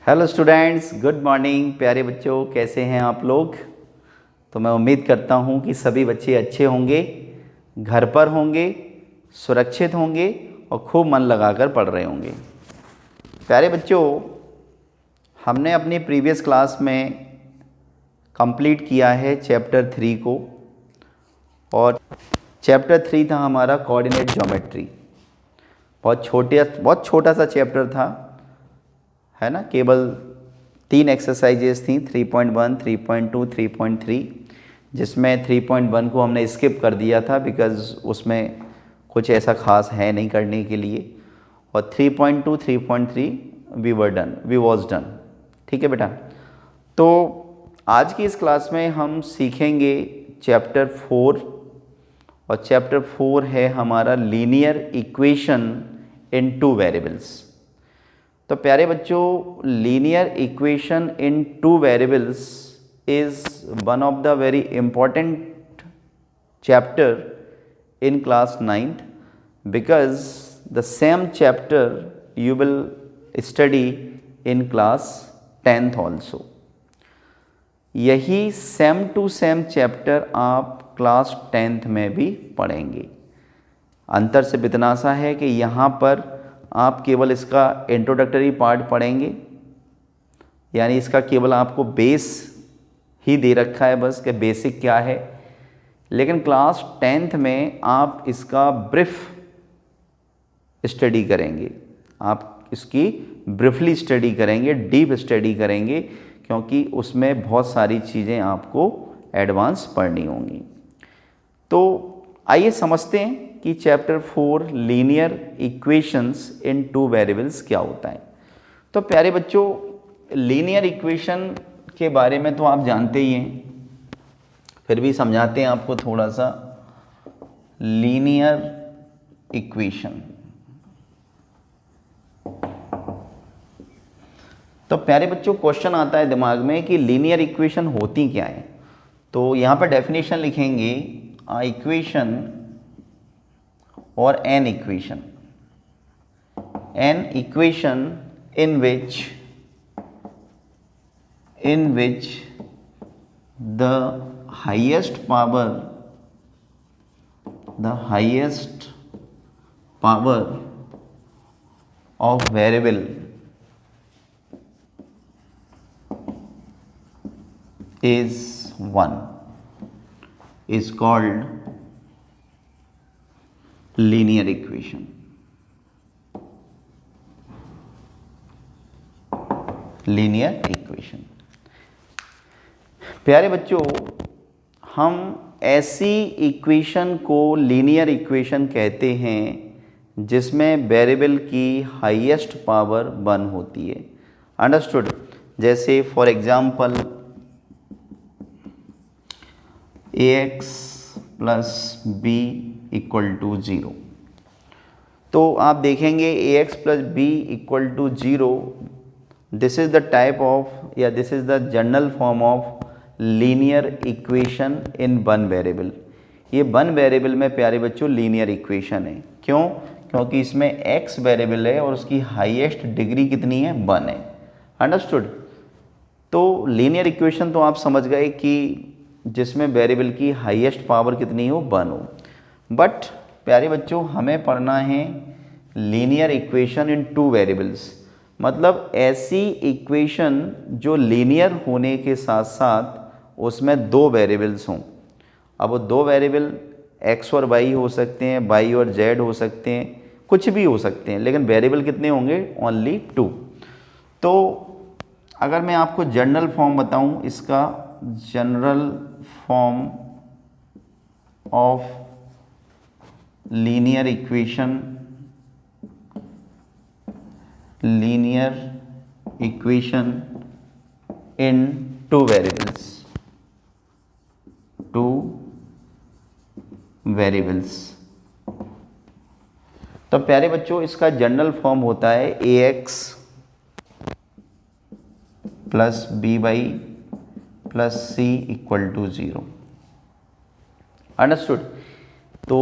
Hello students, good morning. प्यारे बच्चों, कैसे हैं आप लोग? तो मैं उम्मीद करता हूं कि सभी बच्चे अच्छे होंगे, घर पर होंगे, सुरक्षित होंगे और खूब मन लगाकर पढ़ रहे होंगे। प्यारे बच्चों, हमने अपनी प्रीवियस क्लास में कंप्लीट किया है चैप्टर 3 को, और चैप्टर 3 था हमारा कोऑर्डिनेट ज्योमेट्री। बहुत छोटा सा चैप्टर था, है ना। केवल 3 एक्सरसाइजेस थी, 3.1, 3.2, 3.3, जिसमें 3.1 को हमने स्किप कर दिया था बिकॉज़ उसमें कुछ ऐसा खास है नहीं करने के लिए, और 3.2, 3.3 वी वॉज डन। ठीक है बेटा। तो आज की इस क्लास में हम सीखेंगे चैप्टर 4, और चैप्टर 4 है हमारा लीनियर इक्वेशन इन 2 वेरिएबल्स। तो प्यारे बच्चों, linear equation in 2 variables is one of the very important chapter in class 9th, because the same chapter you will study in class 10th also। यही सेम टू सेम चैप्टर आप class 10th में भी पढ़ेंगे। अंतर सिर्फ इतना सा है कि यहाँ पर आप केवल इसका इंट्रोडक्टरी पार्ट पढ़ेंगे, यानी इसका केवल आपको बेस ही दे रखा है बस कि बेसिक क्या है। लेकिन क्लास 10th में आप इसका ब्रीफ स्टडी करेंगे, आप इसकी ब्रीफली स्टडी करेंगे, डीप स्टडी करेंगे, क्योंकि उसमें बहुत सारी चीज़ें आपको एडवांस पढ़नी होंगी। तो आइए समझते हैं कि चैप्टर 4 लीनियर इक्वेशंस इन 2 वेरिएबल्स क्या होता है। तो प्यारे बच्चों, लीनियर इक्वेशन के बारे में तो आप जानते ही हैं, फिर भी समझाते हैं आपको थोड़ा सा। लीनियर इक्वेशन, तो प्यारे बच्चों क्वेश्चन आता है दिमाग में कि लीनियर इक्वेशन होती क्या है। तो यहाँ पर डेफिनेशन लिखेंगे, अ इक्वेशन और an equation in which the highest power of variable is 1 is called linear equation। Linear equation, प्यारे बच्चों, हम ऐसी इक्वेशन को लीनियर इक्वेशन कहते हैं जिसमें वेरिएबल की हाईएस्ट पावर 1 होती है। अंडरस्टूड? जैसे for example ax plus B equal to 0। तो आप देखेंगे ax plus B equal to 0, this is the type of, या this is the general form of linear equation in 1 variable. ये 1 variable में प्यारे बच्चों लीनियर इक्वेशन है। क्यों? क्योंकि इसमें x वेरिएबल है और उसकी हाईएस्ट डिग्री कितनी है? 1 है। अंडरस्टूड? तो लीनियर इक्वेशन तो आप समझ गए कि जिसमें वेरिएबल की हाईएस्ट पावर कितनी हो? 1 हो। बट प्यारे बच्चों, हमें पढ़ना है लीनियर इक्वेशन इन 2 वेरिएबल्स, मतलब ऐसी इक्वेशन जो लीनियर होने के साथ साथ उसमें 2 वेरिएबल्स हों। अब वो 2 वेरिएबल x और y हो सकते हैं, y और z हो सकते हैं, कुछ भी हो सकते हैं, लेकिन वेरिएबल कितने होंगे? ओनली 2। तो अगर मैं आपको जनरल फॉर्म बताऊं, इसका general form of linear equation in 2 variables. तो प्यारे बच्चों, इसका जनरल फॉर्म होता है ax plus B Y plus C equal to 0। Understood? तो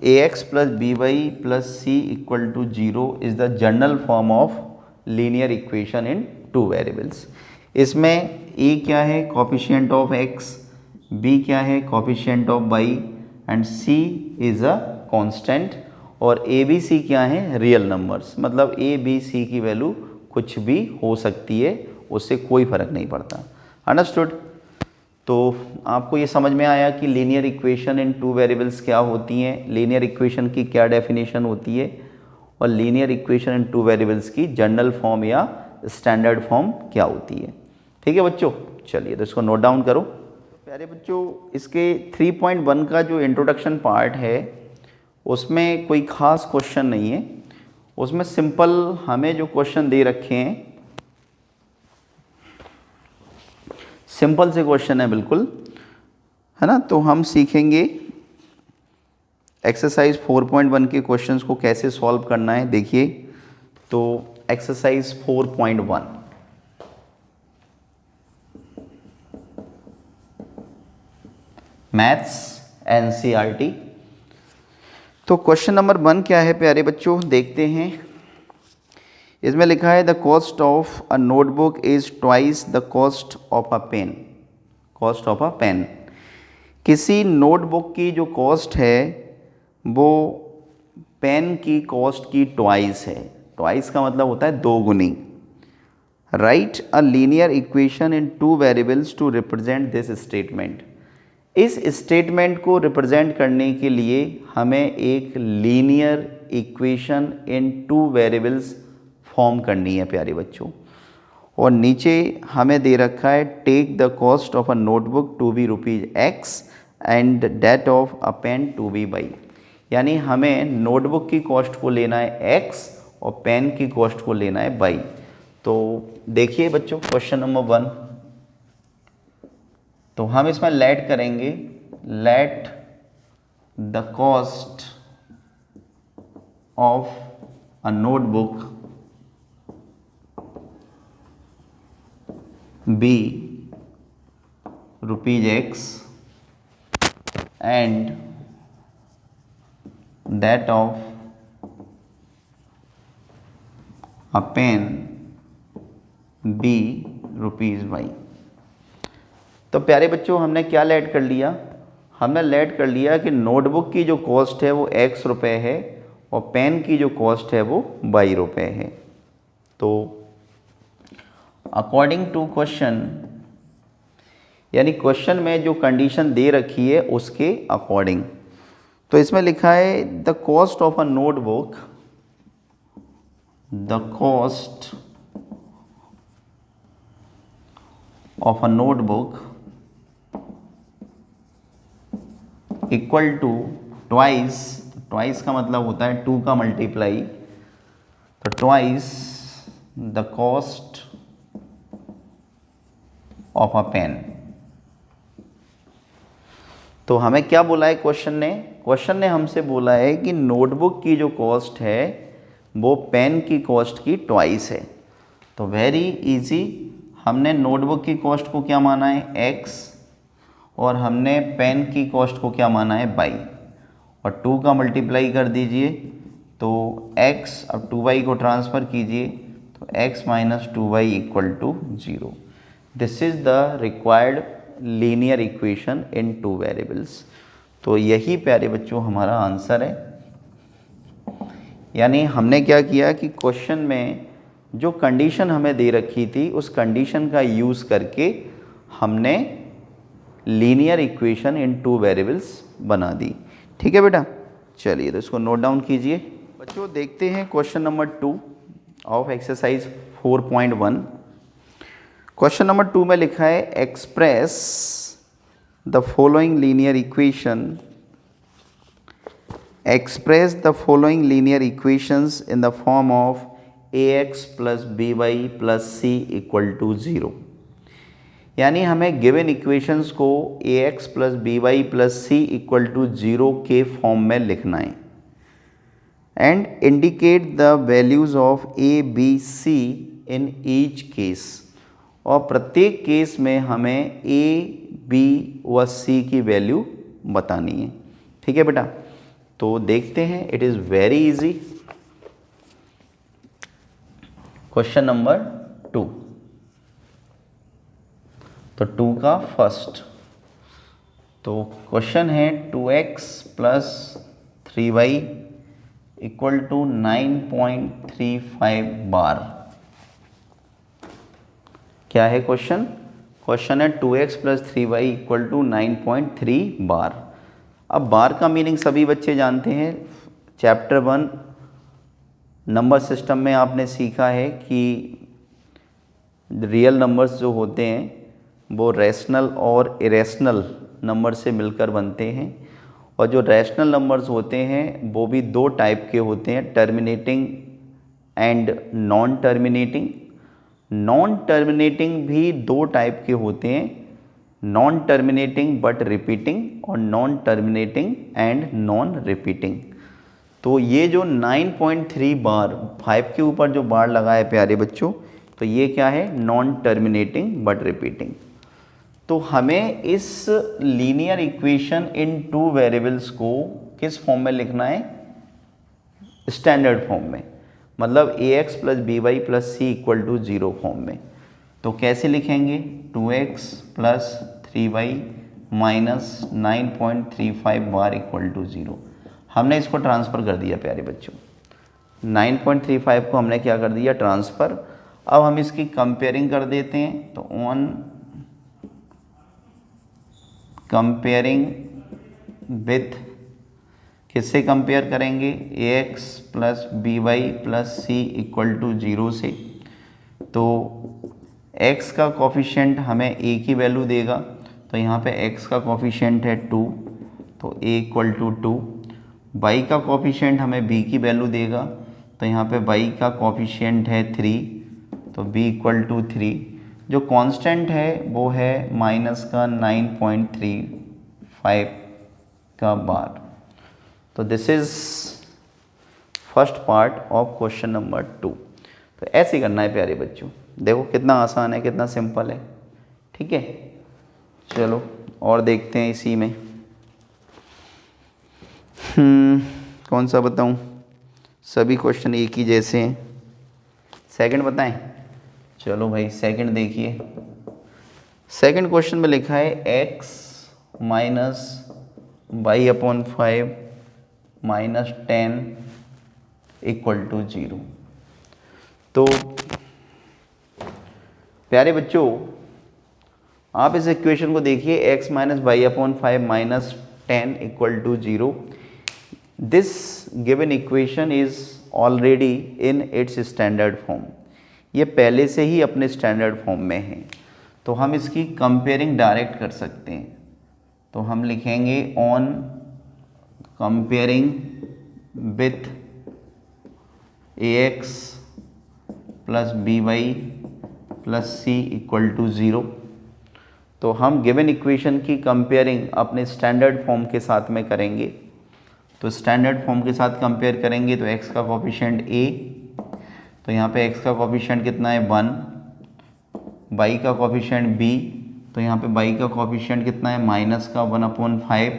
ax plus B Y plus C equal to 0 is the general form of linear equation in two variables. इसमें A क्या है, कोफिशिएंट ऑफ एक्स, बी क्या है, coefficient of Y, and C is a constant, और A B C क्या है, real numbers. मतलब A B C की वैल्यू कुछ भी हो सकती है, उससे कोई फ़र्क नहीं पड़ता। अंडरस्टूड? तो आपको ये समझ में आया कि linear equation in two variables क्या होती हैं, लीनियर इक्वेशन की क्या डेफिनेशन होती है, और linear equation in two variables की जनरल फॉर्म या स्टैंडर्ड फॉर्म क्या होती है। ठीक है बच्चों, चलिए तो इसको नोट डाउन करो। प्यारे बच्चों, इसके 3.1 का जो इंट्रोडक्शन पार्ट है उसमें कोई ख़ास क्वेश्चन नहीं है। उसमें सिंपल हमें जो क्वेश्चन दे रखे हैं, सिंपल से क्वेश्चन है बिल्कुल, है ना। तो हम सीखेंगे एक्सरसाइज 4.1 के क्वेश्चंस को कैसे सॉल्व करना है। देखिए, तो एक्सरसाइज 4.1, मैथ्स एनसीईआरटी। तो क्वेश्चन नंबर 1 क्या है प्यारे बच्चों, देखते हैं। इसमें लिखा है the cost of a notebook is twice the cost of a pen. Cost of a pen, किसी नोटबुक की जो कॉस्ट है वो पेन की कॉस्ट की ट्वाइस है। ट्वाइस का मतलब होता है दो गुनी। Write a linear equation in two variables to represent this statement. इस स्टेटमेंट को रिप्रेजेंट करने के लिए हमें एक linear equation in two variables form करनी है प्यारे बच्चों। और नीचे हमें दे रखा है take the cost of a notebook to be ₹X and that of a pen to be Y। यानी हमें नोटबुक की कॉस्ट को लेना है X और पेन की कॉस्ट को लेना है Y। तो देखिए बच्चों, क्वेश्चन नंबर 1, तो हम इसमें लेट करेंगे, let the cost of a notebook be ₹X and that of a pen be ₹Y। तो प्यारे बच्चों, हमने क्या लेट कर लिया, हमने लेट कर लिया कि नोटबुक की जो कॉस्ट है वो X रुपये है और पेन की जो कॉस्ट है वो Y रुपये है। तो अकॉर्डिंग टू क्वेश्चन, यानी क्वेश्चन में जो कंडीशन दे रखी है उसके अकॉर्डिंग, तो इसमें लिखा है the cost of a notebook, the cost of a notebook equal to twice. Twice का मतलब होता है 2 का मल्टीप्लाई, तो twice the cost of a pen. तो हमें क्या बोला है क्वेश्चन ने, क्वेश्चन ने हमसे बोला है कि नोटबुक की जो कॉस्ट है वो पेन की कॉस्ट की ट्वाइस है। तो वेरी इजी, हमने नोटबुक की कॉस्ट को क्या माना है X और हमने पेन की कॉस्ट को क्या माना है Y, और 2 का मल्टीप्लाई कर दीजिए तो X, अब 2Y को ट्रांसफ़र कीजिए तो X minus 2Y equal to 0। This is the required linear equation in two variables. तो यही प्यारे बच्चों हमारा आंसर है। यानी हमने क्या किया कि क्वेश्चन में जो कंडीशन हमें दे रखी थी उस कंडीशन का यूज़ करके हमने linear equation in two variables बना दी। ठीक है बेटा, चलिए तो इसको नोट डाउन कीजिए। बच्चों देखते हैं question number 2 of exercise 4.1। Question number 2 में लिखा है express the following linear equation, express the following linear equations in the form of ax plus by plus c equal to 0। यानी हमें गिवन इक्वेशंस को ax plus by plus c equal to 0 के form में लिखना है and indicate the values of a b c in each case. और प्रत्येक case में हमें a b व c की वैल्यू बतानी है। ठीक है बेटा, तो देखते हैं, it is very easy. Question number 2, तो 2 का फर्स्ट। तो क्वेश्चन है 2x plus 3y equal to 9.35 बार। क्या है क्वेश्चन? क्वेश्चन है 2x plus 3y equal to 9.3 बार। अब बार का मीनिंग सभी बच्चे जानते हैं। चैप्टर 1 नंबर सिस्टम में आपने सीखा है कि रियल नंबर्स जो होते हैं वो रैशनल और इरेशनल नंबर से मिलकर बनते हैं, और जो रैशनल नंबर्स होते हैं वो भी दो टाइप के होते हैं, terminating and non terminating. Non terminating भी दो टाइप के होते हैं, नॉन टर्मिनेटिंग बट रिपीटिंग और non terminating and non repeating. तो ये जो 9.3 बार 5 के ऊपर जो बार लगा है प्यारे बच्चों, तो ये क्या है? Non terminating but repeating. तो हमें इस linear equation in two variables को किस फॉर्म में लिखना है? स्टैंडर्ड फॉर्म में, मतलब ax plus B Y plus C equal to 0 form में। तो कैसे लिखेंगे? 2x प्लस 3y माइनस 9.35 बार इक्वल टू 0। हमने इसको ट्रांसफ़र कर दिया प्यारे बच्चों, 9.35 को हमने क्या कर दिया? ट्रांसफ़र। अब हम इसकी कंपेयरिंग कर देते हैं। तो ऑन कंपेयरिंग विथ, किससे कंपेयर करेंगे? ax plus B Y plus C equal to 0 से। तो x का कोफिशिएंट हमें a की वैल्यू देगा, तो यहाँ पे x का कोफिशिएंट है 2, तो a इक्वल टू 2। y का कोफिशिएंट हमें b की वैल्यू देगा, तो यहाँ पे y का कोफिशिएंट है 3, तो b इक्वल टू 3। जो कांस्टेंट है वो है माइनस का 9.35 का बार। तो this is first part of question number 2। तो ऐसे करना है प्यारे बच्चों। देखो कितना आसान है, कितना सिंपल है। ठीक है, चलो और देखते हैं इसी में। कौन सा बताऊं? सभी क्वेश्चन एक ही जैसे हैं। सेकंड बताएं? चलो भाई सेकंड देखिए। सेकंड क्वेश्चन में लिखा है x minus Y upon 5 minus 10 equal to 0। तो प्यारे बच्चों आप इस इक्वेशन को देखिए, x minus Y upon 5 minus 10 equal to 0। This given equation is already in its standard form. ये पहले से ही अपने स्टैंडर्ड फॉर्म में है, तो हम इसकी कंपेयरिंग डायरेक्ट कर सकते हैं। तो हम लिखेंगे on comparing with ax plus B Y plus C equal to 0। तो हम गिवन इक्वेशन की कंपेयरिंग अपने स्टैंडर्ड फॉर्म के साथ में करेंगे। तो स्टैंडर्ड फॉर्म के साथ कंपेयर करेंगे तो x का कोफिशिएंट a, तो यहाँ पे x का कोफिशिएंट कितना है? 1। y का कोफिशिएंट b, तो यहाँ पे y का कोफिशिएंट कितना है? माइनस का 1/5।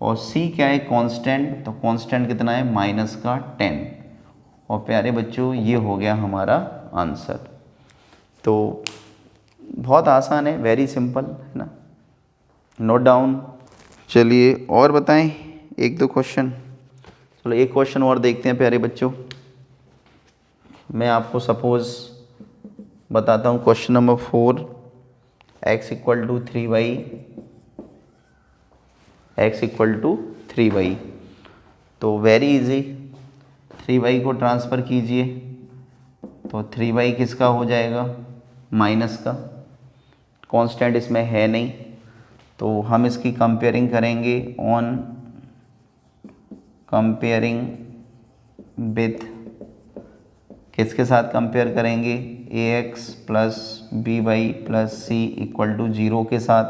और c क्या है? कांस्टेंट, तो कांस्टेंट कितना है? माइनस का 10। और प्यारे बच्चों ये हो गया हमारा आंसर। तो बहुत आसान है, वेरी सिंपल है ना, नोट डाउन। चलिए और बताएं एक दो क्वेश्चन। चलो एक क्वेश्चन और देखते हैं प्यारे बच्चों। मैं आपको सपोज बताता हूँ question number 4, x equal to 3y, x equal to 3y। तो वेरी इजी, 3y को ट्रांसफ़र कीजिए, तो 3y किसका हो जाएगा? माइनस का। कांस्टेंट इसमें है नहीं, तो हम इसकी कंपेयरिंग करेंगे ऑन कंपेयरिंग विथ, किसके साथ कंपेयर करेंगे? ax plus B Y plus C equal to 0 के साथ।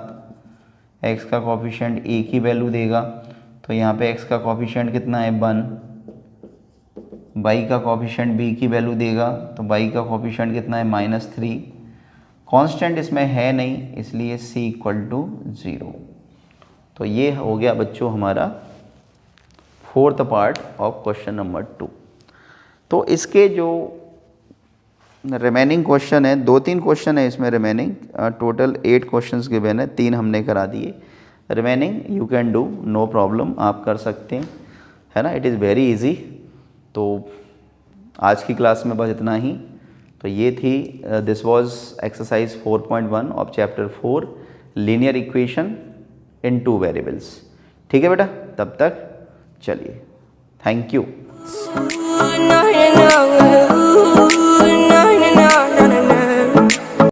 x का कोफिशिएंट a की वैल्यू देगा, तो यहाँ पे x का कोफिशिएंट कितना है? 1। y का कोफिशिएंट b की वैल्यू देगा, तो y का कोफिशिएंट कितना है? -3। कांस्टेंट इसमें है नहीं, इसलिए c इक्वल टू 0। तो ये हो गया बच्चों हमारा fourth part of question number 2। तो इसके जो रिमेनिंग क्वेश्चन है, 2-3 क्वेश्चन है इसमें रिमेनिंग, टोटल 8 क्वेश्चंस गिवन है, 3 हमने करा दिए। Remaining you can do, no problem, आप कर सकते हैं, है ना, इट इज़ वेरी इजी। तो आज की क्लास में बस इतना ही। तो ये थी, this was exercise 4.1 of chapter 4 linear equation in 2 variables. ठीक है बेटा, तब तक चलिए, थैंक यू।